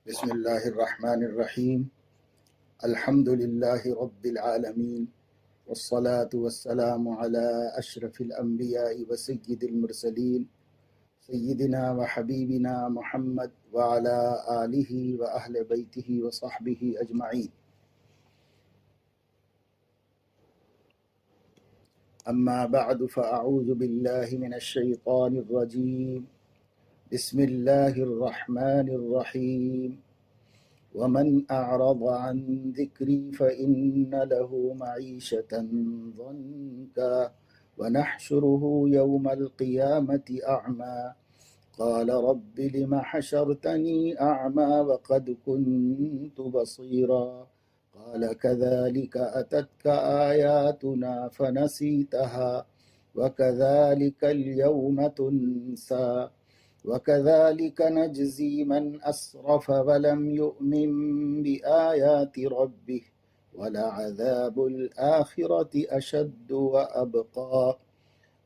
بسم الله الرحمن الرحيم. الحمد لله رب العالمين، والصلاة والسلام على أشرف الأنبياء وسيد المرسلين سيدنا وحبيبنا محمد وعلى آله وأهل بيته وصحبه أجمعين. أما بعد فأعوذ بالله من الشيطان الرجيم. بسم الله الرحمن الرحيم. ومن أعرض عن ذكري فإن له معيشة ضنكا ونحشره يوم القيامة أعمى قال رب لم حشرتني أعمى وقد كنت بصيرا قال كذلك أتتك آياتنا فنسيتها وكذلك اليوم تنسى وكذلك نجزي من أسرف ولم يؤمن بآيات ربه ولعذاب الآخرة أشد وأبقى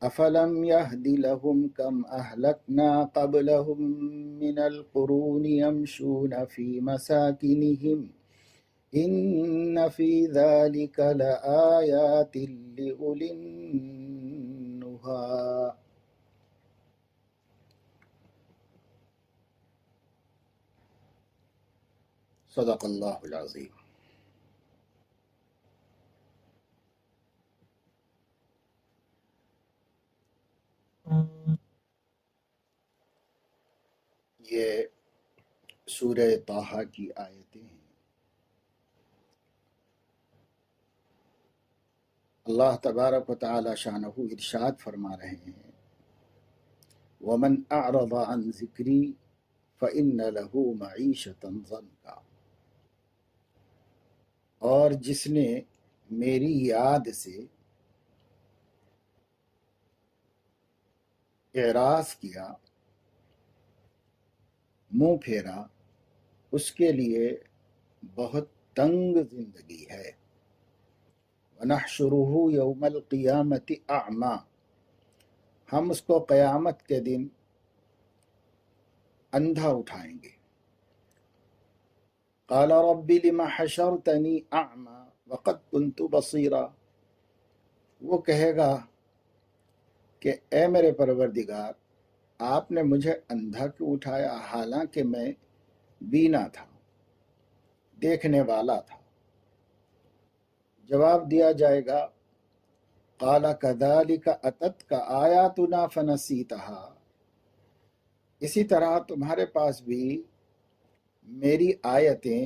أفلم يهد لهم كم أهلكنا قبلهم من القرون يمشون في مساكنهم إن في ذلك لآيات لأولي النهى. صدق اللہ العظیم. یہ سورہ طٰہٰ کی آیتیں ہیں. اللہ تبارک و تعالی شانہ ارشاد فرما رہے ہیں وَمَنْ أَعْرَضَ عَنْ ذِكْرِي فَإِنَّ لَهُ مَعِيشَةً ضَنْكًا، اور جس نے میری یاد سے اعراض کیا، منہ پھیرا، اس کے لیے بہت تنگ زندگی ہے. وَنَحْشُرُهُ يَوْمَ الْقِيَامَةِ أَعْمَى، ہم اس کو قیامت کے دن اندھا اٹھائیں گے. قال رب لم حشرتنی اعمی وقد كنت بصیرا، وہ کہے گا کہ اے میرے پروردگار، آپ نے مجھے اندھا کیوں اٹھایا حالانکہ میں بینا تھا، دیکھنے والا تھا. جواب دیا جائے گا قال كذلك أتتك آیاتنا فنسیتها، اسی طرح تمہارے پاس بھی میری آیتیں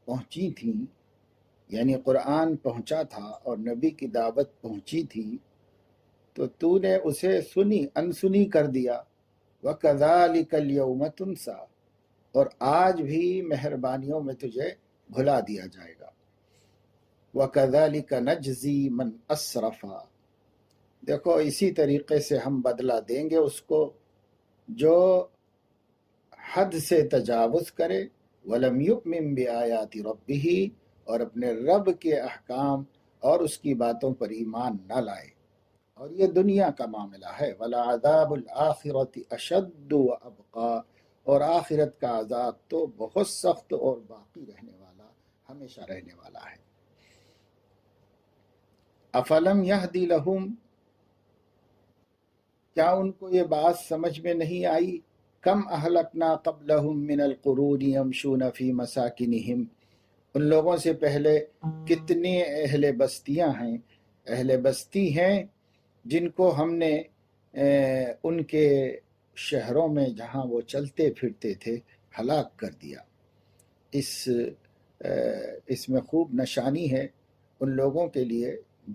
پہنچی تھیں، یعنی قرآن پہنچا تھا اور نبی کی دعوت پہنچی تھی، تو تو نے اسے انسنی کر دیا. وَكَذَلِكَ الْيَوْمَ تُنْسَى، اور آج بھی مہربانیوں میں تجھے بھلا دیا جائے گا. وَكَذَلِكَ نَجْزِي مَنْ أَسْرَفَ، دیکھو اسی طریقے سے ہم بدلہ دیں گے اس کو جو حد سے تجاوز کرے، وَلَمْ يُؤْمِن بِآيَاتِ رَبِّهِ، اور اپنے رب کے احکام اور اس کی باتوں پر ایمان نہ لائے. اور یہ دنیا کا معاملہ ہے. وَلَعَذَابُ الْآخِرَةِ أَشَدُّ وَأَبْقَى، اور آخرت کا عذاب تو بہت سخت اور باقی رہنے والا، ہمیشہ رہنے والا ہے. أَفَلَمْ يَهْدِ لَهُمْ، کیا ان کو یہ بات سمجھ میں نہیں آئی؟ کم اہلکنا قبلہم من القرون یمشون فی مساکنہم، ان لوگوں سے پہلے کتنی اہل بستیاں ہیں، اہل بستی ہیں جن کو ہم نے ان کے شہروں میں جہاں وہ چلتے پھرتے تھے ہلاک کر دیا. اس میں خوب نشانی ہے ان لوگوں کے لیے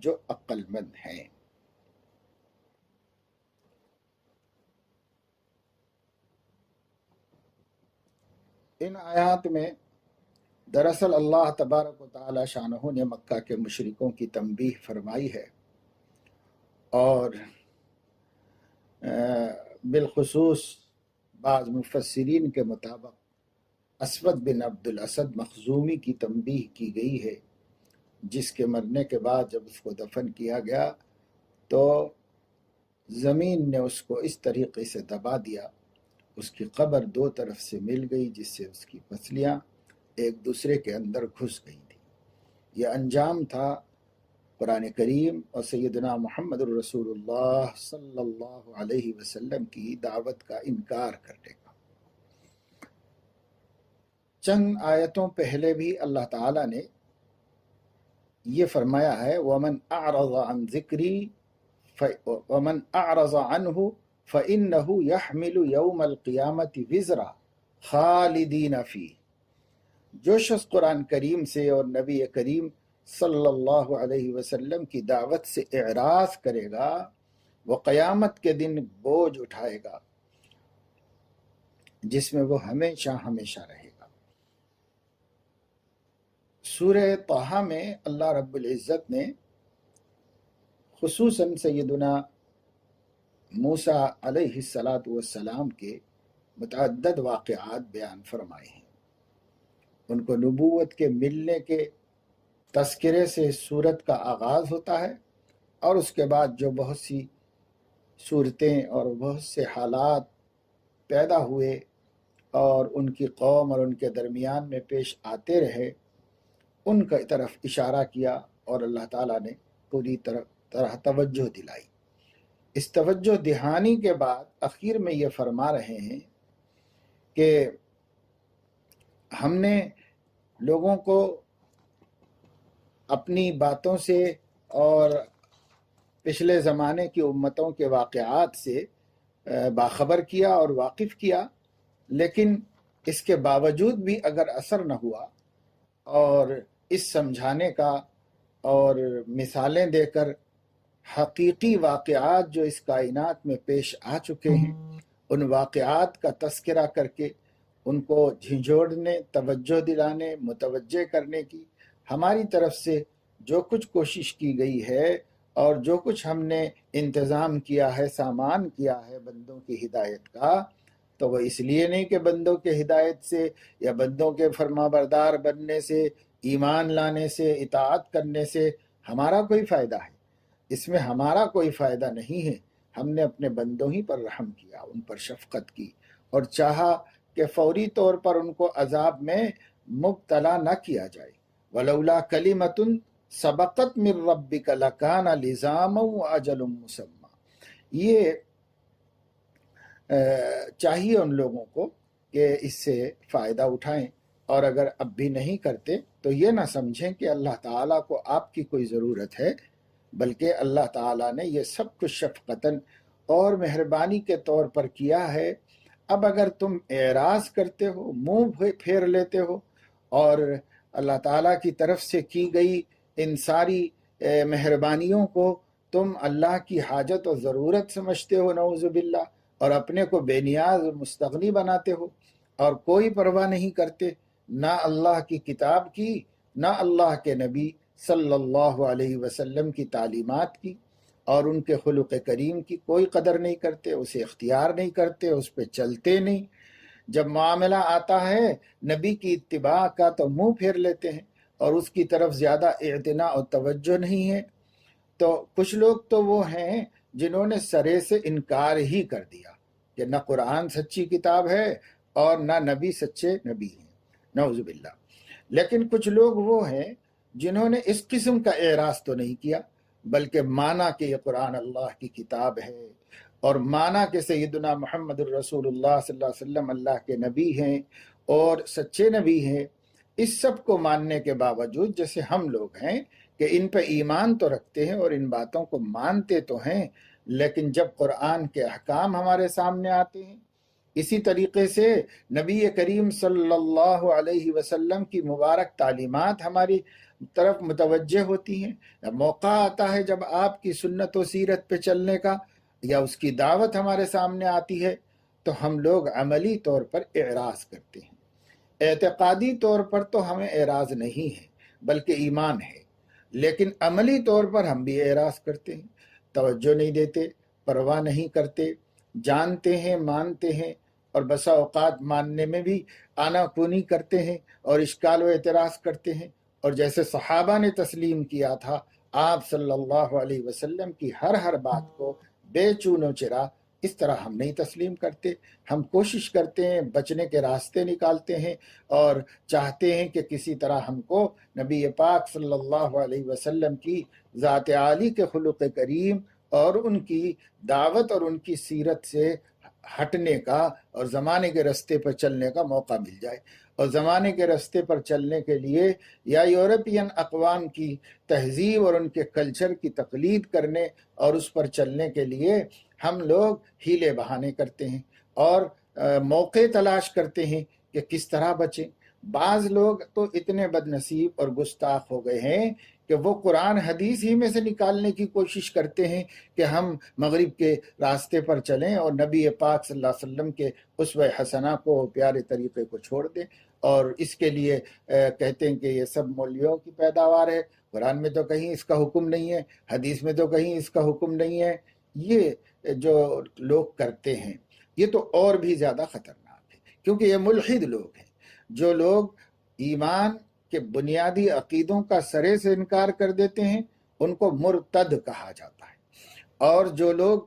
جو عقل مند ہیں. ان آیات میں دراصل اللہ تبارک و تعالی شانہ نے مکہ کے مشرکوں کی تنبیہ فرمائی ہے، اور بالخصوص بعض مفسرین کے مطابق اسود بن عبد الاسد مخزومی کی تنبیہ کی گئی ہے، جس کے مرنے کے بعد جب اس کو دفن کیا گیا تو زمین نے اس کو اس طریقے سے دبا دیا، اس کی قبر دو طرف سے مل گئی جس سے اس کی پسلیاں ایک دوسرے کے اندر گھس گئی تھی۔ یہ انجام تھا قرآن کریم اور سیدنا محمد الرسول اللہ صلی اللہ علیہ وسلم کی دعوت کا انکار کرنے کا۔ چند آیتوں پہلے بھی اللہ تعالیٰ نے یہ فرمایا ہے وَمَنْ أَعْرَضَ عَنْ ذِكْرِي وَمَنْ أَعْرَضَ عَنْهُ فَإِنَّهُ يَحْمِلُ يَوْمَ الْقِيَامَةِ وِزْرًا خَالِدِينَ فِيهِ، جو شخص قرآن کریم سے اور نبی کریم صلی اللہ علیہ وسلم کی دعوت سے اعراض کرے گا وہ قیامت کے دن بوجھ اٹھائے گا جس میں وہ ہمیشہ ہمیشہ رہے گا۔ سورہ طٰہٰ میں اللہ رب العزت نے خصوصاً سیدنا موسیٰ علیہ السلام کے متعدد واقعات بیان فرمائے ہیں۔ ان کو نبوت کے ملنے کے تذکرے سے سورت کا آغاز ہوتا ہے، اور اس کے بعد جو بہت سی صورتیں اور بہت سے حالات پیدا ہوئے اور ان کی قوم اور ان کے درمیان میں پیش آتے رہے، ان کی طرف اشارہ کیا اور اللہ تعالیٰ نے پوری طرح توجہ دلائی۔ اس توجہ دہانی کے بعد اخیر میں یہ فرما رہے ہیں کہ ہم نے لوگوں کو اپنی باتوں سے اور پچھلے زمانے کی امتوں کے واقعات سے باخبر کیا اور واقف کیا، لیکن اس کے باوجود بھی اگر اثر نہ ہوا اور اس سمجھانے کا اور مثالیں دے کر حقیقی واقعات جو اس کائنات میں پیش آ چکے ہیں ان واقعات کا تذکرہ کر کے ان کو جھنجھوڑنے، توجہ دلانے، متوجہ کرنے کی ہماری طرف سے جو کچھ کوشش کی گئی ہے اور جو کچھ ہم نے انتظام کیا ہے، سامان کیا ہے بندوں کی ہدایت کا، تو وہ اس لیے نہیں کہ بندوں کے ہدایت سے یا بندوں کے فرما بردار بننے سے، ایمان لانے سے، اطاعت کرنے سے ہمارا کوئی فائدہ ہے۔ اس میں ہمارا کوئی فائدہ نہیں ہے۔ ہم نے اپنے بندوں ہی پر رحم کیا، ان پر شفقت کی اور چاہا کہ فوری طور پر ان کو عذاب میں مبتلا نہ کیا جائے۔ وَلَوْلَا كَلِمَةٌ سَبَقَتْ مِن رَبِّكَ لَكَانَ لِزَامًا وَأَجَلٌ مُّسَمًّى۔ یہ چاہیے ان لوگوں کو کہ اس سے فائدہ اٹھائیں، اور اگر اب بھی نہیں کرتے تو یہ نہ سمجھیں کہ اللہ تعالیٰ کو آپ کی کوئی ضرورت ہے، بلکہ اللہ تعالیٰ نے یہ سب کچھ شفقتاً اور مہربانی کے طور پر کیا ہے۔ اب اگر تم اعراض کرتے ہو، منہ پھیر لیتے ہو اور اللہ تعالیٰ کی طرف سے کی گئی ان ساری مہربانیوں کو تم اللہ کی حاجت و ضرورت سمجھتے ہو، نعوذ باللہ، اور اپنے کو بے نیاز و مستغنی بناتے ہو اور کوئی پرواہ نہیں کرتے، نہ اللہ کی کتاب کی، نہ اللہ کے نبی صلی اللہ علیہ وسلم کی تعلیمات کی اور ان کے خلق کریم کی کوئی قدر نہیں کرتے، اسے اختیار نہیں کرتے، اس پہ چلتے نہیں۔ جب معاملہ آتا ہے نبی کی اتباع کا تو منہ پھیر لیتے ہیں اور اس کی طرف زیادہ اعتناء و توجہ نہیں ہے۔ تو کچھ لوگ تو وہ ہیں جنہوں نے سرے سے انکار ہی کر دیا کہ نہ قرآن سچی کتاب ہے اور نہ نبی سچے نبی ہیں، نعوذ باللہ۔ لیکن کچھ لوگ وہ ہیں جنہوں نے اس قسم کا اعراض تو نہیں کیا، بلکہ مانا کہ یہ قرآن اللہ کی کتاب ہے اور مانا کہ سیدنا محمد الرسول اللہ صلی اللہ علیہ وسلم اللہ کے نبی ہیں اور سچے نبی ہیں۔ اس سب کو ماننے کے باوجود جیسے ہم لوگ ہیں کہ ان پہ ایمان تو رکھتے ہیں اور ان باتوں کو مانتے تو ہیں، لیکن جب قرآن کے احکام ہمارے سامنے آتے ہیں، اسی طریقے سے نبی کریم صلی اللہ علیہ وسلم کی مبارک تعلیمات ہماری طرف متوجہ ہوتی ہیں، موقع آتا ہے جب آپ کی سنت و سیرت پہ چلنے کا یا اس کی دعوت ہمارے سامنے آتی ہے، تو ہم لوگ عملی طور پر اعراض کرتے ہیں۔ اعتقادی طور پر تو ہمیں اعراض نہیں ہے بلکہ ایمان ہے، لیکن عملی طور پر ہم بھی اعراض کرتے ہیں، توجہ نہیں دیتے، پرواہ نہیں کرتے، جانتے ہیں، مانتے ہیں، اور بسا اوقات ماننے میں بھی آنا کونی کرتے ہیں اور اشکال و اعتراض کرتے ہیں، اور جیسے صحابہ نے تسلیم کیا تھا آپ صلی اللہ علیہ وسلم کی ہر بات کو بے چون و چرا اس طرح ہم نہیں تسلیم کرتے، ہم کوشش کرتے ہیں، بچنے کے راستے نکالتے ہیں اور چاہتے ہیں کہ کسی طرح ہم کو نبی پاک صلی اللہ علیہ وسلم کی ذات عالی کے خلق کریم اور ان کی دعوت اور ان کی سیرت سے ہٹنے کا اور زمانے کے راستے پر چلنے کا موقع مل جائے۔ اور زمانے کے راستے پر چلنے کے لیے یا یورپین اقوام کی تہذیب اور ان کے کلچر کی تقلید کرنے اور اس پر چلنے کے لیے ہم لوگ ہیلے بہانے کرتے ہیں اور موقع تلاش کرتے ہیں کہ کس طرح بچیں۔ بعض لوگ تو اتنے بد نصیب اور گستاخ ہو گئے ہیں کہ وہ قرآن حدیث ہی میں سے نکالنے کی کوشش کرتے ہیں کہ ہم مغرب کے راستے پر چلیں اور نبی پاک صلی اللہ علیہ وسلم کے اسوہ حسنہ کو، پیارے طریقے کو چھوڑ دیں، اور اس کے لیے کہتے ہیں کہ یہ سب مولویوں کی پیداوار ہے، قرآن میں تو کہیں اس کا حکم نہیں ہے، حدیث میں تو کہیں اس کا حکم نہیں ہے۔ یہ جو لوگ کرتے ہیں یہ تو اور بھی زیادہ خطرناک ہے، کیونکہ یہ ملحد لوگ ہیں، جو لوگ ایمان کے بنیادی عقیدوں کا سرے سے انکار کر دیتے ہیں ان کو مرتد کہا جاتا ہے۔ اور جو لوگ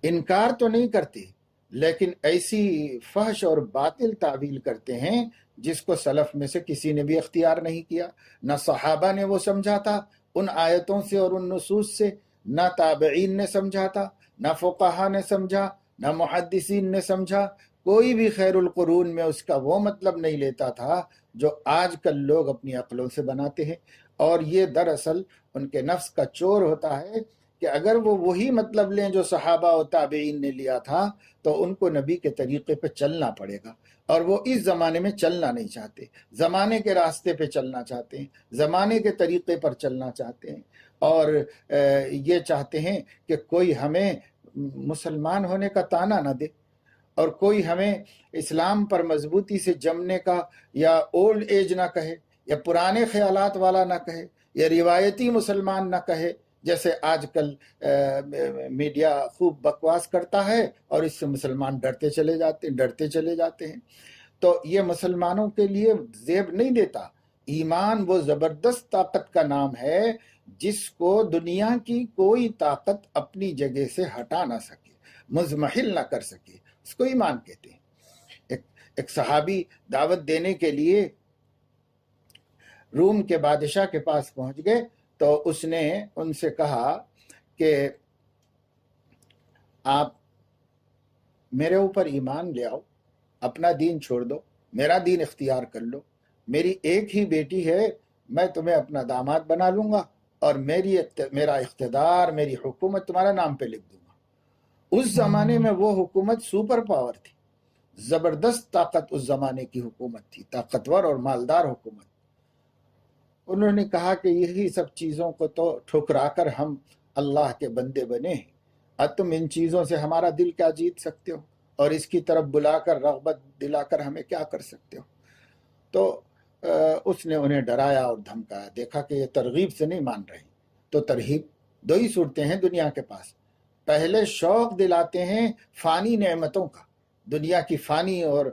انکار تو نہیں کرتے لیکن ایسی فحش اور باطل تعویل کرتے ہیں جس کو سلف میں سے کسی نے بھی اختیار نہیں کیا، نہ صحابہ نے وہ سمجھا تھا ان آیتوں سے اور ان نصوص سے، نہ تابعین نے سمجھا تھا، نہ فقہا نے سمجھا، نہ محدثین نے سمجھا، کوئی بھی خیر القرون میں اس کا وہ مطلب نہیں لیتا تھا جو آج کل لوگ اپنی عقلوں سے بناتے ہیں۔ اور یہ دراصل ان کے نفس کا چور ہوتا ہے کہ اگر وہ وہی مطلب لیں جو صحابہ و تابعین نے لیا تھا تو ان کو نبی کے طریقے پہ چلنا پڑے گا، اور وہ اس زمانے میں چلنا نہیں چاہتے، زمانے کے راستے پہ چلنا چاہتے ہیں، زمانے کے طریقے پر چلنا چاہتے ہیں، اور یہ چاہتے ہیں کہ کوئی ہمیں مسلمان ہونے کا طعنہ نہ دے، اور کوئی ہمیں اسلام پر مضبوطی سے جمنے کا یا اولڈ ایج نہ کہے، یا پرانے خیالات والا نہ کہے، یا روایتی مسلمان نہ کہے، جیسے آج کل میڈیا خوب بکواس کرتا ہے اور اس سے مسلمان ڈرتے چلے جاتے ہیں۔ تو یہ مسلمانوں کے لیے زیب نہیں دیتا۔ ایمان وہ زبردست طاقت کا نام ہے جس کو دنیا کی کوئی طاقت اپنی جگہ سے ہٹا نہ سکے، مزمحل نہ کر سکے، اس کو ایمان کہتے ہیں۔ ایک صحابی دعوت دینے کے لیے روم کے بادشاہ کے پاس پہنچ گئے تو اس نے ان سے کہا کہ آپ میرے اوپر ایمان لے آؤ، اپنا دین چھوڑ دو، میرا دین اختیار کر لو، میری ایک ہی بیٹی ہے، میں تمہیں اپنا داماد بنا لوں گا اور میرا اقتدار، میری حکومت تمہارا نام پہ لکھ دوں گا۔ اس زمانے میں وہ حکومت سپر پاور تھی، زبردست طاقت اس زمانے کی حکومت تھی، طاقتور اور مالدار حکومت۔ انہوں نے کہا کہ یہی سب چیزوں کو تو ٹھکرا کر ہم اللہ کے بندے بنے ہیں، اب تم ان چیزوں سے ہمارا دل کیا جیت سکتے ہو، اور اس کی طرف بلا کر رغبت دلا کر ہمیں کیا کر سکتے ہو؟ تو اس نے انہیں ڈرایا اور دھمکایا، دیکھا کہ یہ ترغیب سے نہیں مان رہے، تو ترغیب دو ہی صورتیں ہیں دنیا کے پاس، پہلے شوق دلاتے ہیں فانی نعمتوں کا، دنیا کی فانی اور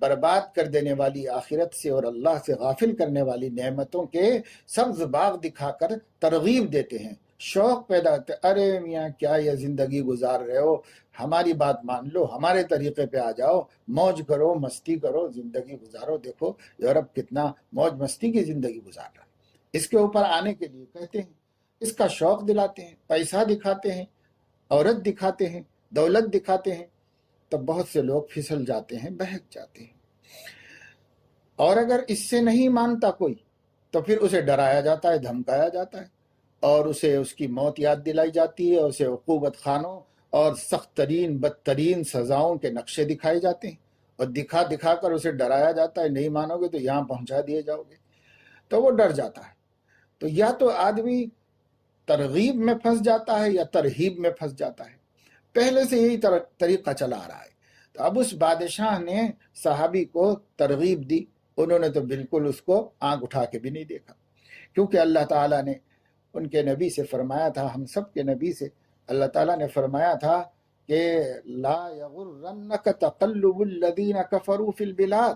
برباد کر دینے والی آخرت سے اور اللہ سے غافل کرنے والی نعمتوں کے سبز باغ دکھا کر ترغیب دیتے ہیں، شوق پیدا کرتے، ارے میاں کیا یہ زندگی گزار رہے ہو، ہماری بات مان لو، ہمارے طریقے پہ آ جاؤ، موج کرو، مستی کرو، زندگی گزارو، دیکھو یورپ کتنا موج مستی کی زندگی گزار رہا ہے۔ اس کے اوپر آنے کے لیے کہتے ہیں، اس کا شوق دلاتے ہیں، پیسہ دکھاتے ہیں، عورت دکھاتے ہیں، دولت دکھاتے ہیں، تو بہت سے لوگ پھسل جاتے ہیں، بہک جاتے ہیں۔ اور اگر اس سے نہیں مانتا کوئی تو پھر اسے ڈرایا جاتا ہے، دھمکایا جاتا ہے، اور اسے اس کی موت یاد دلائی جاتی ہے، اسے عقوبت خانوں اور سخت ترین بدترین سزاؤں کے نقشے دکھائے جاتے ہیں، اور دکھا دکھا کر اسے ڈرایا جاتا ہے، نہیں مانو گے تو یہاں پہنچا دیے جاؤ گے، تو وہ ڈر جاتا ہے۔ تو یا تو آدمی ترغیب میں پھنس جاتا ہے یا ترہیب میں پھنس جاتا ہے، پہلے سے یہی طریقہ چلا آ رہا ہے۔ تو اب اس بادشاہ نے صحابی کو ترغیب دی، انہوں نے تو بالکل اس کو آنکھ اٹھا کے بھی نہیں دیکھا، کیونکہ اللہ تعالیٰ نے ان کے نبی سے فرمایا تھا، ہم سب کے نبی سے اللہ تعالیٰ نے فرمایا تھا کہ لا یغرنک تقلب الذین کفروا فی البلاد،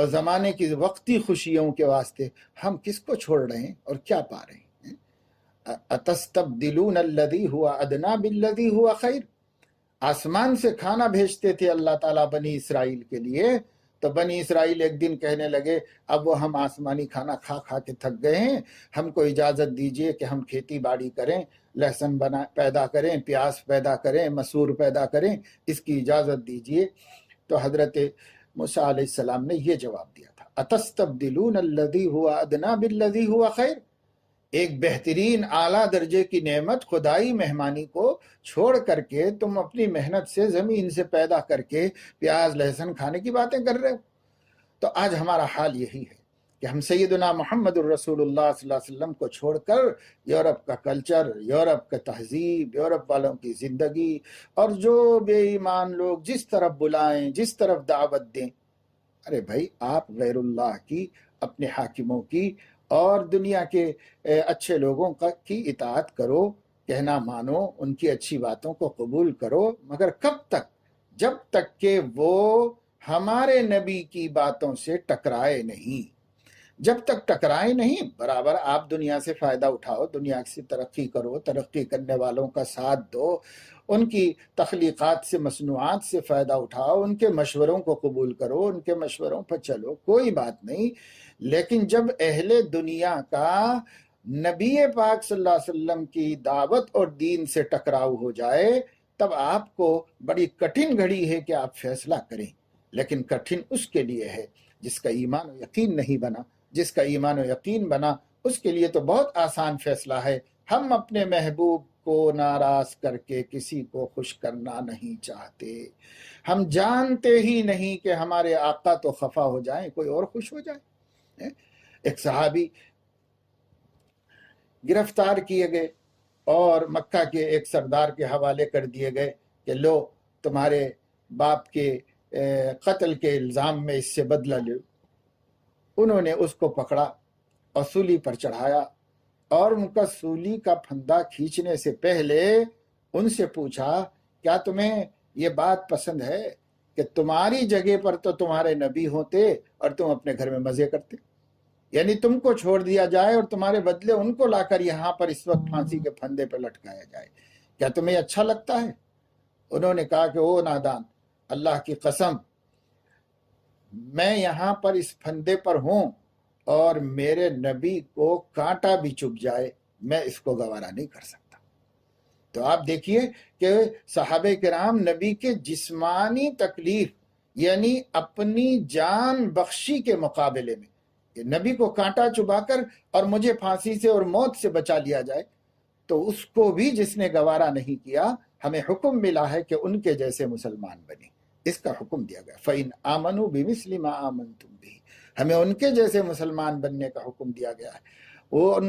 اور زمانے کی وقتی خوشیوں کے واسطے ہم کس کو چھوڑ رہے ہیں اور کیا پا رہے ہیں؟ اتستبدلون الذی ہوا ادنا بالذی ہوا خیر۔ آسمان سے کھانا بھیجتے تھے اللہ تعالیٰ بنی اسرائیل کے لیے، تو بنی اسرائیل ایک دن کہنے لگے اب وہ ہم آسمانی کھانا کھا کھا کے تھک گئے ہیں، ہم کو اجازت دیجئے کہ ہم کھیتی باڑی کریں، لہسن پیدا کریں، پیاز پیدا کریں، مسور پیدا کریں، اس کی اجازت دیجئے۔ تو حضرت موسیٰ علیہ السلام نے یہ جواب دیا تھا، اتستبدلون الذی ہوا ادنا بالذی ہوا خیر۔ ایک بہترین اعلیٰ درجے کی نعمت خدائی مہمانی کو چھوڑ کر کے تم اپنی محنت سے زمین سے پیدا کر کے پیاز لہسن کھانے کی باتیں کر رہے ہو۔ تو آج ہمارا حال یہی ہے کہ ہم سیدنا محمد الرسول اللہ صلی اللہ علیہ وسلم کو چھوڑ کر یورپ کا کلچر، یورپ کا تہذیب، یورپ والوں کی زندگی، اور جو بے ایمان لوگ جس طرف بلائیں، جس طرف دعوت دیں، ارے بھائی آپ غیر اللہ کی، اپنے حاکموں کی اور دنیا کے اچھے لوگوں کی اطاعت کرو، کہنا مانو، ان کی اچھی باتوں کو قبول کرو، مگر کب تک؟ جب تک کہ وہ ہمارے نبی کی باتوں سے ٹکرائے نہیں۔ جب تک ٹکرائے نہیں، برابر آپ دنیا سے فائدہ اٹھاؤ، دنیا سے ترقی کرو، ترقی کرنے والوں کا ساتھ دو، ان کی تخلیقات سے، مصنوعات سے فائدہ اٹھاؤ، ان کے مشوروں کو قبول کرو، ان کے مشوروں پر چلو، کوئی بات نہیں۔ لیکن جب اہل دنیا کا نبی پاک صلی اللہ علیہ وسلم کی دعوت اور دین سے ٹکراؤ ہو جائے، تب آپ کو بڑی کٹھن گھڑی ہے کہ آپ فیصلہ کریں۔ لیکن کٹھن اس کے لیے ہے جس کا ایمان و یقین نہیں بنا۔ جس کا ایمان و یقین بنا اس کے لیے تو بہت آسان فیصلہ ہے۔ ہم اپنے محبوب کو ناراض کر کے کسی کو خوش کرنا نہیں چاہتے۔ ہم جانتے ہی نہیں کہ ہمارے آقا تو خفا ہو جائیں، کوئی اور خوش ہو جائے۔ ایک صحابی گرفتار کیے گئے اور مکہ کے ایک سردار کے حوالے کر دیے گئے کہ لو تمہارے باپ کے قتل کے الزام میں اس سے بدلہ لو۔ انہوں نے اس کو پکڑا اور سولی پر چڑھایا، اور ان کا سولی کا پھندا کھینچنے سے پہلے ان سے پوچھا کیا تمہیں یہ بات پسند ہے کہ تمہاری جگہ پر تو تمہارے نبی ہوتے اور تم اپنے گھر میں مزے کرتے؟ یعنی تم کو چھوڑ دیا جائے اور تمہارے بدلے ان کو لا کر یہاں پر اس وقت پھانسی کے پھندے پہ لٹکایا جائے، کیا تمہیں اچھا لگتا ہے؟ انہوں نے کہا کہ او نادان، اللہ کی قسم، میں یہاں پر اس پھندے پر ہوں اور میرے نبی کو کانٹا بھی چبھ جائے، میں اس کو گوارا نہیں کر سکتا۔ تو آپ دیکھیے کہ صحابہ کرام نبی کے جسمانی تکلیف، یعنی اپنی جان بخشی کے مقابلے میں کہ نبی کو کانٹا چبھا کر اور مجھے پھانسی سے اور موت سے بچا لیا جائے، تو اس کو بھی جس نے گوارا نہیں کیا، ہمیں حکم ملا ہے کہ ان کے جیسے مسلمان بنیں۔ اس کا حکم دیا گیا فَإِنْ آمَنُوا بِمِثْلِ مَا آمَنْتُمْ بِهِ، ہمیں ان کے جیسے مسلمان بننے کا حکم دیا گیا ہے۔ وہ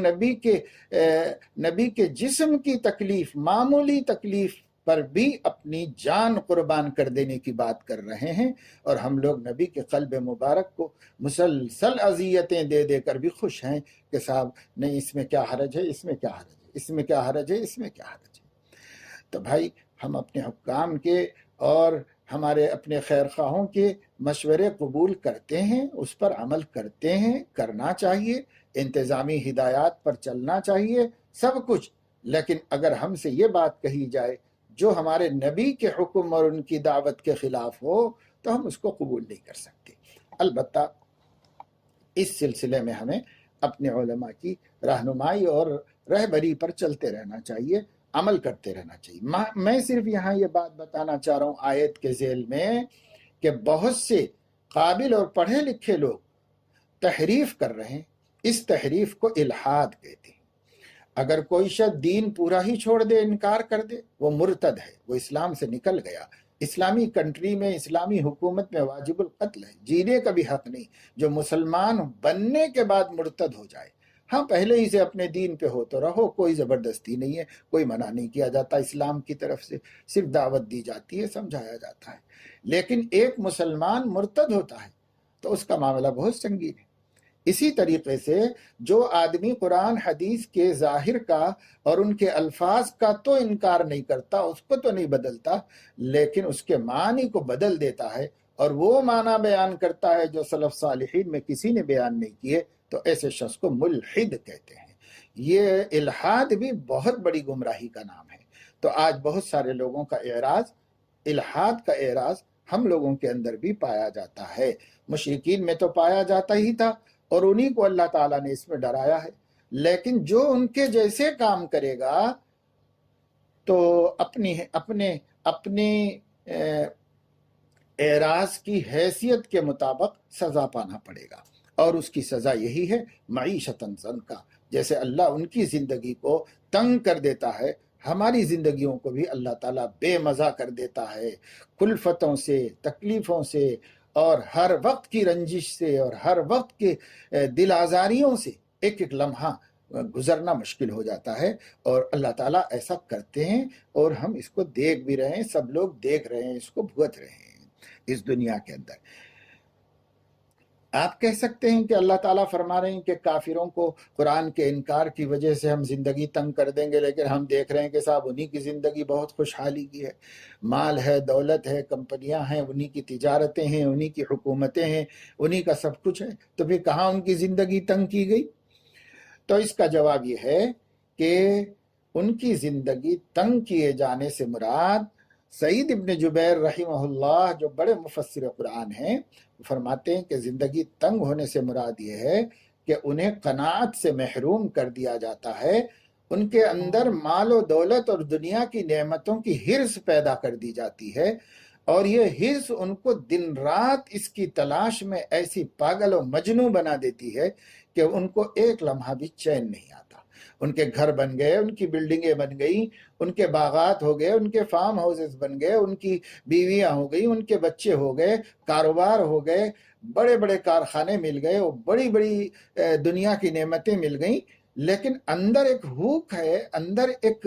نبی کے جسم کی تکلیف، معمولی تکلیف پر بھی اپنی جان قربان کر دینے کی بات کر رہے ہیں، اور ہم لوگ نبی کے قلب مبارک کو مسلسل اذیتیں دے دے کر بھی خوش ہیں کہ صاحب نہیں، اس میں کیا حرج ہے، اس میں کیا حرج ہے، اس میں کیا حرج ہے، اس میں کیا حرج ہے۔ تو بھائی ہم اپنے حکام کے اور ہمارے اپنے خیر خواہوں کے مشورے قبول کرتے ہیں، اس پر عمل کرتے ہیں، کرنا چاہیے، انتظامی ہدایات پر چلنا چاہیے، سب کچھ۔ لیکن اگر ہم سے یہ بات کہی جائے جو ہمارے نبی کے حکم اور ان کی دعوت کے خلاف ہو، تو ہم اس کو قبول نہیں کر سکتے۔ البتہ اس سلسلے میں ہمیں اپنے علماء کی رہنمائی اور رہبری پر چلتے رہنا چاہیے، عمل کرتے رہنا چاہیے۔ میں صرف یہاں یہ بات بتانا چاہ رہا ہوں آیت کے ذیل میں کہ بہت سے قابل اور پڑھے لکھے لوگ تحریف کر رہے ہیں، اس تحریف کو الحاد کہتے ہیں۔ اگر کوئی شخص دین پورا ہی چھوڑ دے، انکار کر دے، وہ مرتد ہے، وہ اسلام سے نکل گیا۔ اسلامی کنٹری میں، اسلامی حکومت میں واجب القتل ہے، جینے کا بھی حق نہیں جو مسلمان بننے کے بعد مرتد ہو جائے۔ ہاں پہلے ہی سے اپنے دین پہ ہو تو رہو، کوئی زبردستی نہیں ہے، کوئی منع نہیں کیا جاتا اسلام کی طرف سے، صرف دعوت دی جاتی ہے، سمجھایا جاتا ہے۔ لیکن ایک مسلمان مرتد ہوتا ہے تو اس کا معاملہ بہت سنگین ہے۔ اسی طریقے سے جو آدمی قرآن حدیث کے ظاہر کا اور ان کے الفاظ کا تو انکار نہیں کرتا، اس کو تو نہیں بدلتا، لیکن اس کے معنی کو بدل دیتا ہے، اور وہ معنی بیان کرتا ہے جو سلف صالحین میں کسی نے بیان نہیں کیے، تو ایسے شخص کو ملحد کہتے ہیں۔ یہ الحاد بھی بہت بڑی گمراہی کا نام ہے۔ تو آج بہت سارے لوگوں کا اعراض، الحاد کا اعراض ہم لوگوں کے اندر بھی پایا جاتا ہے۔ مشرکین میں تو پایا جاتا ہی تھا، اور انہی کو اللہ تعالیٰ نے اس میں ڈرایا ہے۔ لیکن جو ان کے جیسے کام کرے گا تو اپنے اعراض کی حیثیت کے مطابق سزا پانا پڑے گا، اور اس کی سزا یہی ہے معیشتاً ضنکا۔ جیسے اللہ ان کی زندگی کو تنگ کر دیتا ہے، ہماری زندگیوں کو بھی اللہ تعالیٰ بے مزہ کر دیتا ہے، کلفتوں سے، تکلیفوں سے، اور ہر وقت کی رنجش سے، اور ہر وقت کے دل آزاریوں سے ایک ایک لمحہ گزرنا مشکل ہو جاتا ہے۔ اور اللہ تعالیٰ ایسا کرتے ہیں، اور ہم اس کو دیکھ بھی رہے ہیں، سب لوگ دیکھ رہے ہیں، اس کو بھگت رہے ہیں اس دنیا کے اندر۔ آپ کہہ سکتے ہیں کہ اللہ تعالیٰ فرما رہے ہیں کہ کافروں کو قرآن کے انکار کی وجہ سے ہم زندگی تنگ کر دیں گے، لیکن ہم دیکھ رہے ہیں کہ صاحب انہی کی زندگی بہت خوشحالی کی ہے، مال ہے، دولت ہے، کمپنیاں ہیں، انہی کی تجارتیں ہیں، انہی کی حکومتیں ہیں، انہی کا سب کچھ ہے، تو پھر کہاں ان کی زندگی تنگ کی گئی؟ تو اس کا جواب یہ ہے کہ ان کی زندگی تنگ کیے جانے سے مراد سعید ابن جبیر رحمہ اللہ جو بڑے مفسر قرآن ہیں، فرماتے ہیں کہ زندگی تنگ ہونے سے مراد یہ ہے کہ انہیں قناعت سے محروم کر دیا جاتا ہے، ان کے اندر مال و دولت اور دنیا کی نعمتوں کی حرص پیدا کر دی جاتی ہے، اور یہ حرص ان کو دن رات اس کی تلاش میں ایسی پاگل و مجنوں بنا دیتی ہے کہ ان کو ایک لمحہ بھی چین نہیں آتا۔ ان کے گھر بن گئے، ان کی بلڈنگیں بن گئی، ان کے باغات ہو گئے، ان کے فارم ہاؤسز بن گئے، ان کی بیویاں ہو گئی، ان کے بچے ہو گئے، کاروبار ہو گئے، بڑے بڑے کارخانے مل گئے، اور بڑی بڑی دنیا کی نعمتیں مل گئیں، لیکن اندر ایک بھوک ہے، اندر ایک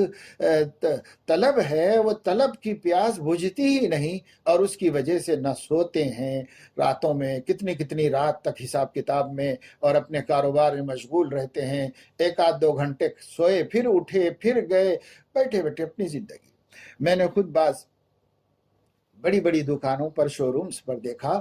طلب ہے، وہ طلب کی پیاس بجھتی ہی نہیں، اور اس کی وجہ سے نہ سوتے ہیں راتوں میں، کتنی رات تک حساب کتاب میں اور اپنے کاروبار میں مشغول رہتے ہیں، ایک آدھ 2 گھنٹے سوئے، پھر اٹھے، پھر گئے، بیٹھے بیٹھے اپنی زندگی۔ میں نے خود بعض بڑی بڑی دکانوں پر، شو رومز پر دیکھا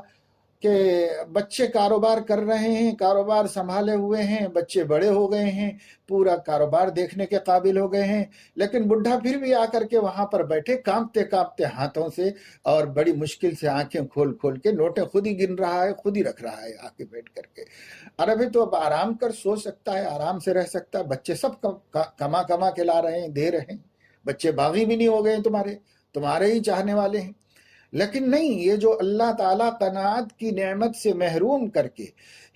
کہ بچے کاروبار کر رہے ہیں، کاروبار سنبھالے ہوئے ہیں، بچے بڑے ہو گئے ہیں، پورا کاروبار دیکھنے کے قابل ہو گئے ہیں، لیکن بڈھا پھر بھی آ کر کے وہاں پر بیٹھے کانپتے کانپتے ہاتھوں سے، اور بڑی مشکل سے آنکھیں کھول کھول کے نوٹیں خود ہی گن رہا ہے، خود ہی رکھ رہا ہے آ کے بیٹھ کر کے۔ ارے تو اب آرام کر سو سکتا ہے، آرام سے رہ سکتا ہے، بچے سب کما کے لا رہے ہیں، دے رہے ہیں، بچے باغی بھی نہیں ہو گئے تمہارے ہی چاہنے والے ہیں۔ لیکن نہیں، یہ جو اللہ تعالیٰ قناعت کی نعمت سے محروم کر کے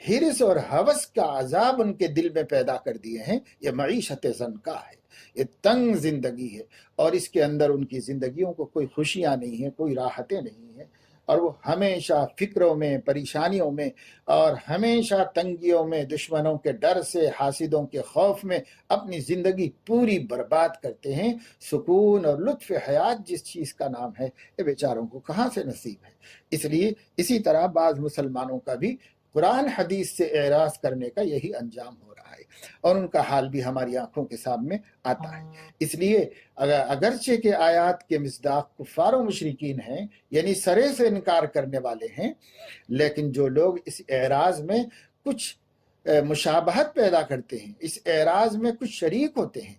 حرص اور ہوس کا عذاب ان کے دل میں پیدا کر دیے ہیں، یہ معیشت زنکا ہے، یہ تنگ زندگی ہے، اور اس کے اندر ان کی زندگیوں کو کوئی خوشیاں نہیں ہیں، کوئی راحتیں نہیں ہیں، اور وہ ہمیشہ فکروں میں، پریشانیوں میں، اور ہمیشہ تنگیوں میں، دشمنوں کے ڈر سے، حاسدوں کے خوف میں اپنی زندگی پوری برباد کرتے ہیں۔ سکون اور لطف حیات جس چیز کا نام ہے، یہ بیچاروں کو کہاں سے نصیب ہے؟ اس لیے اسی طرح بعض مسلمانوں کا بھی قرآن حدیث سے اعراض کرنے کا یہی انجام ہو رہا ہے، اور ان کا حال بھی ہماری آنکھوں کے سامنے آتا ہے۔ اس لیے اگرچہ کہ آیات کے مصداق کفار و مشرکین ہیں، یعنی سرے سے انکار کرنے والے ہیں، لیکن جو لوگ اس اعراض میں کچھ مشابہت پیدا کرتے ہیں، اس اعراض میں کچھ شریک ہوتے ہیں،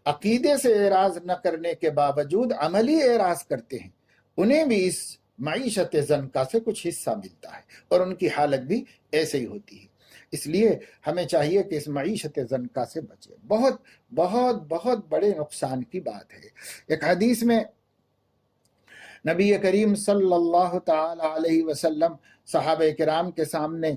عقیدے سے اعراض نہ کرنے کے باوجود عملی اعراض کرتے ہیں، انہیں بھی اس معیشت زنکا سے کچھ حصہ ملتا ہے، اور ان کی حالت بھی ایسے ہی ہوتی ہے۔ اس لیے ہمیں چاہیے کہ اس معیشت زنکا سے بچے، بہت بہت بہت بڑے نقصان کی بات ہے۔ ایک حدیث میں نبی کریم صلی اللہ تعالی علیہ وسلم صحابہ کرام کے سامنے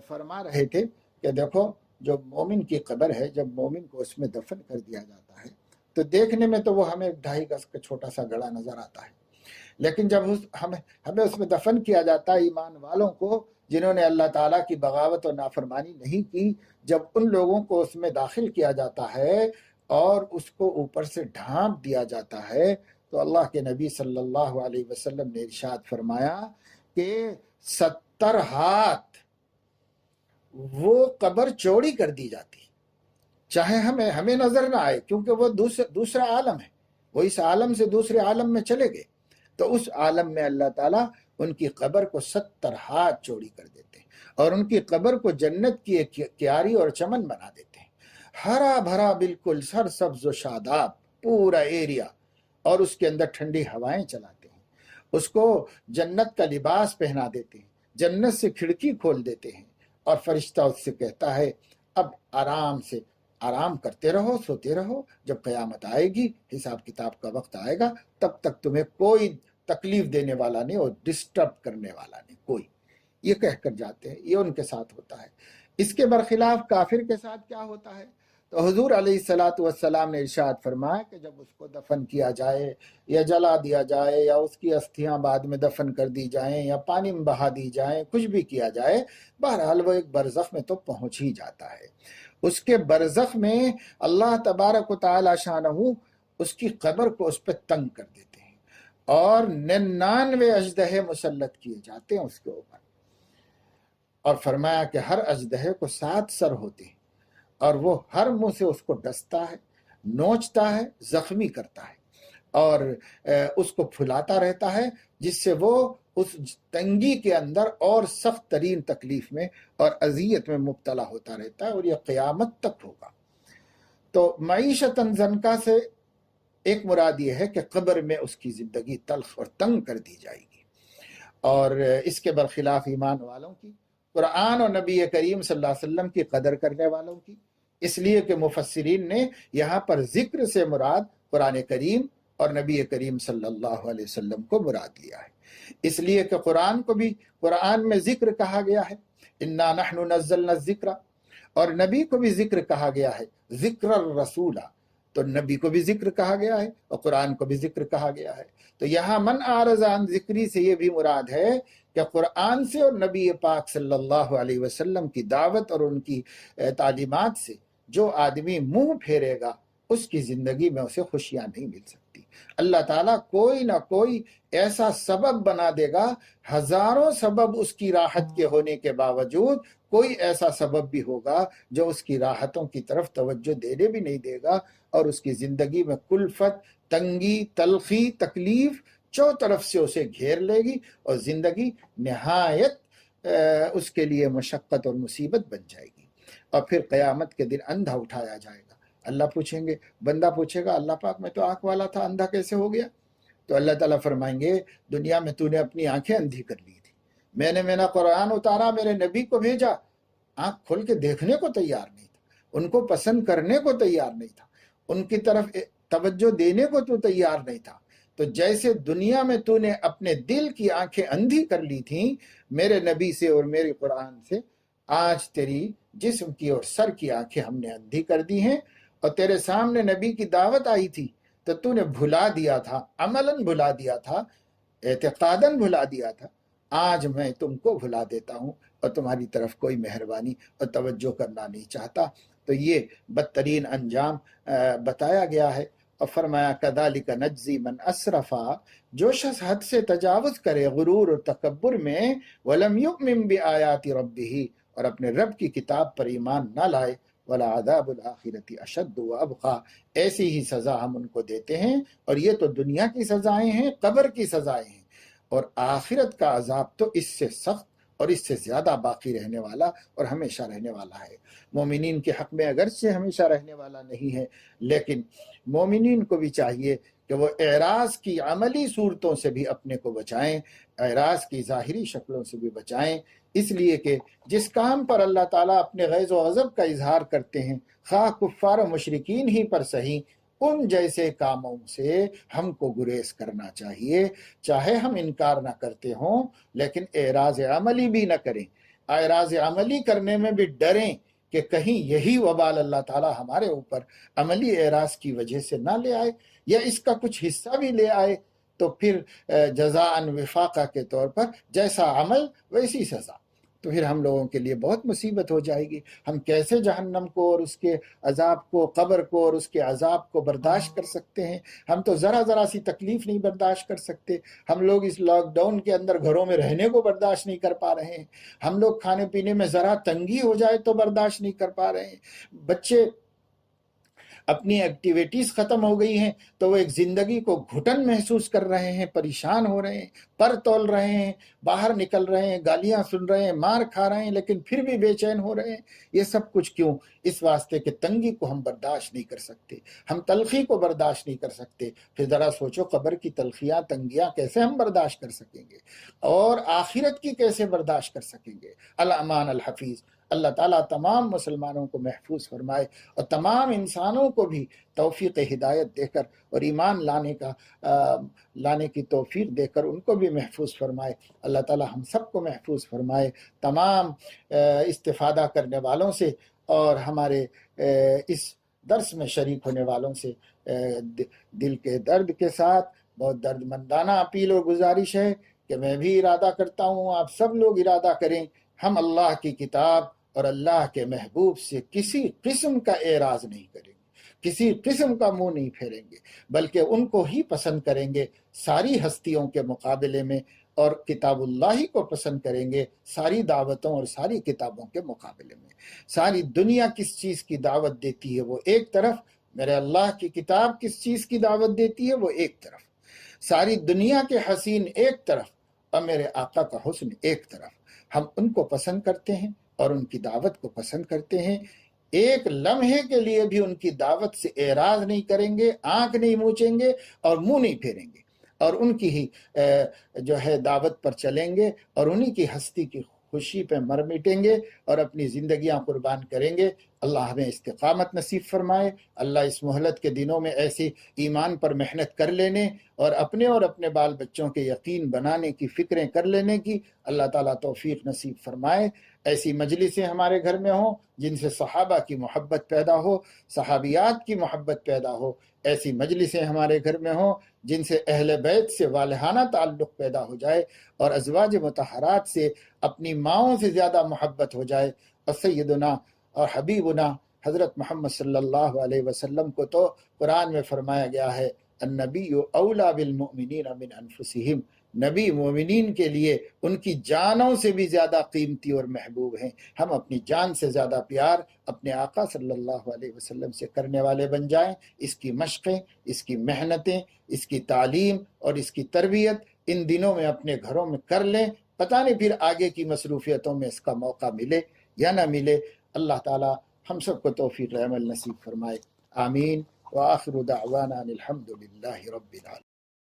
فرما رہے تھے کہ دیکھو، جو مومن کی قبر ہے، جب مومن کو اس میں دفن کر دیا جاتا ہے تو دیکھنے میں تو وہ ہمیں 2.5 گز کا چھوٹا سا گڑھا نظر آتا ہے، لیکن جب ہمیں اس میں دفن کیا جاتا ہے، ایمان والوں کو جنہوں نے اللہ تعالیٰ کی بغاوت اور نافرمانی نہیں کی، جب ان لوگوں کو اس میں داخل کیا جاتا ہے اور اس کو اوپر سے ڈھانپ دیا جاتا ہے، تو اللہ کے نبی صلی اللہ علیہ وسلم نے ارشاد فرمایا کہ 70 ہاتھ وہ قبر چوڑی کر دی جاتی، چاہے ہمیں نظر نہ آئے، کیونکہ وہ دوسرا عالم ہے، وہ اس عالم سے دوسرے عالم میں چلے گئے، تو اس عالم میں اللہ تعالیٰ ان کی قبر کو 70 ہاتھ چوڑی کر دیتے ہیں اور ان کی قبر کو جنت کی ایک کیاری اور چمن بنا دیتے ہیں، ہرا بھرا بالکل سرسبز و شاداب پورا ایریا، اور اس کے اندر ٹھنڈی ہوائیں چلاتے ہیں، اس کو جنت کا لباس پہنا دیتے ہیں، جنت سے کھڑکی کھول دیتے ہیں، اور فرشتہ اس سے کہتا ہے اب آرام کرتے رہو، سوتے رہو، جب قیامت آئے گی، حساب کتاب کا وقت آئے گا، تب تک تمہیں کوئی تکلیف دینے والا نہیں اور ڈسٹرب کرنے والا نہیں کوئی، یہ کہہ کر جاتے ہیں۔ یہ ان کے ساتھ ہوتا ہے۔ اس کے برخلاف کافر کے ساتھ کیا ہوتا ہے؟ تو حضور علیہ السلام نے ارشاد فرمایا کہ جب اس کو دفن کیا جائے یا جلا دیا جائے یا اس کی استھیاں بعد میں دفن کر دی جائیں یا پانی میں بہا دی جائیں، کچھ بھی کیا جائے، بہرحال وہ ایک برزخ میں تو پہنچ ہی جاتا ہے۔ اس کے برزخ میں اللہ تبارک و تعالی شانہ اس کی قبر کو اس پہ تنگ کر دیتے ہیں اور 99 اژدہے مسلط کیے جاتے ہیں اس کے اوپر، اور فرمایا کہ ہر اژدہے کو 7 سر ہوتے ہیں اور وہ ہر منہ سے اس کو ڈستا ہے، نوچتا ہے، زخمی کرتا ہے اور اس کو پھلاتا رہتا ہے، جس سے وہ اس تنگی کے اندر اور سخت ترین تکلیف میں اور اذیت میں مبتلا ہوتا رہتا ہے، اور یہ قیامت تک ہوگا۔ تو معیشت زنکا سے ایک مراد یہ ہے کہ قبر میں اس کی زندگی تلخ اور تنگ کر دی جائے گی۔ اور اس کے برخلاف ایمان والوں کی، قرآن اور نبی کریم صلی اللہ علیہ وسلم کی قدر کرنے والوں کی، اس لیے کہ مفسرین نے یہاں پر ذکر سے مراد قرآن کریم اور نبی کریم صلی اللہ علیہ وسلم کو مراد لیا ہے، اس لیے کہ قرآن میں ذکر کہا گیا ہے، انا نحن نزلنا الذکر، اور نبی کو بھی ذکر کہا گیا ہے، ذکر الرسول، تو نبی کو بھی ذکر کہا گیا ہے اور قرآن کو بھی ذکر کہا گیا ہے۔ تو یہاں من اعرض عن ذکری سے یہ بھی مراد ہے کہ قرآن سے اور نبی پاک صلی اللہ علیہ وسلم کی دعوت اور ان کی تعلیمات سے جو آدمی منہ پھیرے گا، اس کی زندگی میں اسے خوشیاں نہیں مل سکتی۔ اللہ تعالیٰ کوئی نہ کوئی ایسا سبب بنا دے گا، ہزاروں سبب اس کی راحت کے ہونے کے باوجود کوئی ایسا سبب بھی ہوگا جو اس کی راحتوں کی طرف توجہ دینے بھی نہیں دے گا، اور اس کی زندگی میں کلفت، تنگی، تلخی، تکلیف چوطرف سے اسے گھیر لے گی اور زندگی نہایت اس کے لیے مشقت اور مصیبت بن جائے گی۔ اور پھر قیامت کے دن اندھا اٹھایا جائے گا، اللہ پوچھیں گے، بندہ پوچھے گا اللہ پاک میں تو آنکھ والا تھا، اندھا کیسے ہو گیا؟ تو اللہ تعالیٰ فرمائیں گے دنیا میں تو نے اپنی آنکھیں اندھی کر لی تھی، میں نے میرا قرآن اتارا، میرے نبی کو بھیجا، آنکھ کھول کے دیکھنے کو تیار نہیں تھا، ان کو پسند کرنے کو تیار نہیں تھا، ان کی طرف توجہ دینے کو تو تیار نہیں تھا۔ تو جیسے دنیا میں تو نے اپنے دل کی آنکھیں اندھی کر لی تھیں میرے نبی سے اور میرے قرآن سے، آج تیری جسم کی اور سر کی آنکھیں ہم نے اندھی کر دی ہیں، اور تیرے سامنے نبی کی دعوت آئی تھی تو نے بھلا دیا تھا، عملاً بھلا دیا تھا، اعتقاداً بھلا دیا تھا، آج میں تم کو بھلا دیتا ہوں اور تمہاری طرف کوئی مہربانی اور توجہ کرنا نہیں چاہتا۔ تو یہ بدترین انجام بتایا گیا ہے، اور فرمایا کذالک نجزی من اسرفا، جو شخص حد سے تجاوز کرے غرور اور تکبر میں، ولم یؤمن بآیات ربہ، اور اپنے رب کی کتاب پر ایمان نہ لائے، وَلَعَذَابُ الْآخِرَةِ أَشَدُّ وَأَبْقَىٰ، ایسی ہی سزا ہم ان کو دیتے ہیں، اور یہ تو دنیا کی سزائیں ہیں، قبر کی سزائیں ہیں، اور آخرت کا عذاب تو اس سے سخت اور اس سے زیادہ باقی رہنے والا اور ہمیشہ رہنے والا ہے۔ مومنین کے حق میں اگرچہ ہمیشہ رہنے والا نہیں ہے، لیکن مومنین کو بھی چاہیے کہ وہ اعراض کی عملی صورتوں سے بھی اپنے کو بچائیں، اعراض کی ظاہری شکلوں سے بھی بچائیں، اس لیے کہ جس کام پر اللہ تعالیٰ اپنے غیظ و غضب کا اظہار کرتے ہیں، خواہ کفار و مشرکین ہی پر صحیح، ان جیسے کاموں سے ہم کو گریز کرنا چاہیے، چاہے ہم انکار نہ کرتے ہوں لیکن اعراض عملی بھی نہ کریں، اعراض عملی کرنے میں بھی ڈریں کہ کہیں یہی وبال اللہ تعالیٰ ہمارے اوپر عملی اعراض کی وجہ سے نہ لے آئے، یا اس کا کچھ حصہ بھی لے آئے، تو پھر جزاء وفاقہ کے طور پر جیسا عمل ویسی سزا، تو پھر ہم لوگوں کے لیے بہت مصیبت ہو جائے گی۔ ہم کیسے جہنم کو اور اس کے عذاب کو، قبر کو اور اس کے عذاب کو برداشت کر سکتے ہیں؟ ہم تو ذرا سی تکلیف نہیں برداشت کر سکتے، ہم لوگ اس لاک ڈاؤن کے اندر گھروں میں رہنے کو برداشت نہیں کر پا رہے ہیں، ہم لوگ کھانے پینے میں ذرا تنگی ہو جائے تو برداشت نہیں کر پا رہے ہیں، بچے اپنی ایکٹیویٹیز ختم ہو گئی ہیں تو وہ ایک زندگی کو گھٹن محسوس کر رہے ہیں، پریشان ہو رہے ہیں، پر تول رہے ہیں، باہر نکل رہے ہیں، گالیاں سن رہے ہیں، مار کھا رہے ہیں، لیکن پھر بھی بے چین ہو رہے ہیں۔ یہ سب کچھ کیوں؟ اس واسطے کہ تنگی کو ہم برداشت نہیں کر سکتے، ہم تلخی کو برداشت نہیں کر سکتے۔ پھر ذرا سوچو قبر کی تلخیاں، تنگیاں کیسے ہم برداشت کر سکیں گے، اور آخرت کی کیسے برداشت کر سکیں گے؟ الامان الحفیظ، اللہ تعالیٰ تمام مسلمانوں کو محفوظ فرمائے، اور تمام انسانوں کو بھی توفیق ہدایت دے کر اور ایمان لانے کی توفیق دے کر ان کو بھی محفوظ فرمائے۔ اللہ تعالیٰ ہم سب کو محفوظ فرمائے، تمام استفادہ کرنے والوں سے اور ہمارے اس درس میں شریک ہونے والوں سے دل کے درد کے ساتھ بہت درد مندانہ اپیل اور گزارش ہے کہ میں بھی ارادہ کرتا ہوں، آپ سب لوگ ارادہ کریں، ہم اللہ کی کتاب اور اللہ کے محبوب سے کسی قسم کا اعراض نہیں کریں گے، کسی قسم کا منہ نہیں پھیریں گے، بلکہ ان کو ہی پسند کریں گے ساری ہستیوں کے مقابلے میں، اور کتاب اللہ ہی کو پسند کریں گے ساری دعوتوں اور ساری کتابوں کے مقابلے میں۔ ساری دنیا کس چیز کی دعوت دیتی ہے وہ ایک طرف، میرے اللہ کی کتاب کس چیز کی دعوت دیتی ہے وہ ایک طرف، ساری دنیا کے حسین ایک طرف اور میرے آقا کا حسن ایک طرف۔ ہم ان کو پسند کرتے ہیں اور ان کی دعوت کو پسند کرتے ہیں، ایک لمحے کے لیے بھی ان کی دعوت سے اعراض نہیں کریں گے، آنکھ نہیں موچیں گے اور منہ نہیں پھیریں گے، اور ان کی ہی جو ہے دعوت پر چلیں گے، اور انہی کی ہستی کی خوشی پہ مر مٹیں گے اور اپنی زندگیاں قربان کریں گے۔ اللہ ہمیں استقامت نصیب فرمائے، اللہ اس مہلت کے دنوں میں ایسی ایمان پر محنت کر لینے اور اپنے بال بچوں کے یقین بنانے کی فکریں کر لینے کی اللہ تعالیٰ توفیق نصیب فرمائے۔ ایسی مجلسیں ہمارے گھر میں ہوں جن سے صحابہ کی محبت پیدا ہو، صحابیات کی محبت پیدا ہو، ایسی مجلسیں ہمارے گھر میں ہوں جن سے اہل بیت سے والہانہ تعلق پیدا ہو جائے اور ازواج مطہرات سے اپنی ماؤں سے زیادہ محبت ہو جائے۔ اور سیدنا اور حبیبنا حضرت محمد صلی اللہ علیہ وسلم کو تو قرآن میں فرمایا گیا ہے النبی اولا بالمؤمنین من انفسہم، نبی مومنین کے لیے ان کی جانوں سے بھی زیادہ قیمتی اور محبوب ہیں۔ ہم اپنی جان سے زیادہ پیار اپنے آقا صلی اللہ علیہ وسلم سے کرنے والے بن جائیں۔ اس کی مشقیں، اس کی محنتیں، اس کی تعلیم اور اس کی تربیت ان دنوں میں اپنے گھروں میں کر لیں، پتہ نہیں پھر آگے کی مصروفیتوں میں اس کا موقع ملے یا نہ ملے۔ اللہ تعالی ہم سب کو توفیق عمل نصیب فرمائے، آمین۔ وآخر دعوانا الحمد للہ رب العالمین۔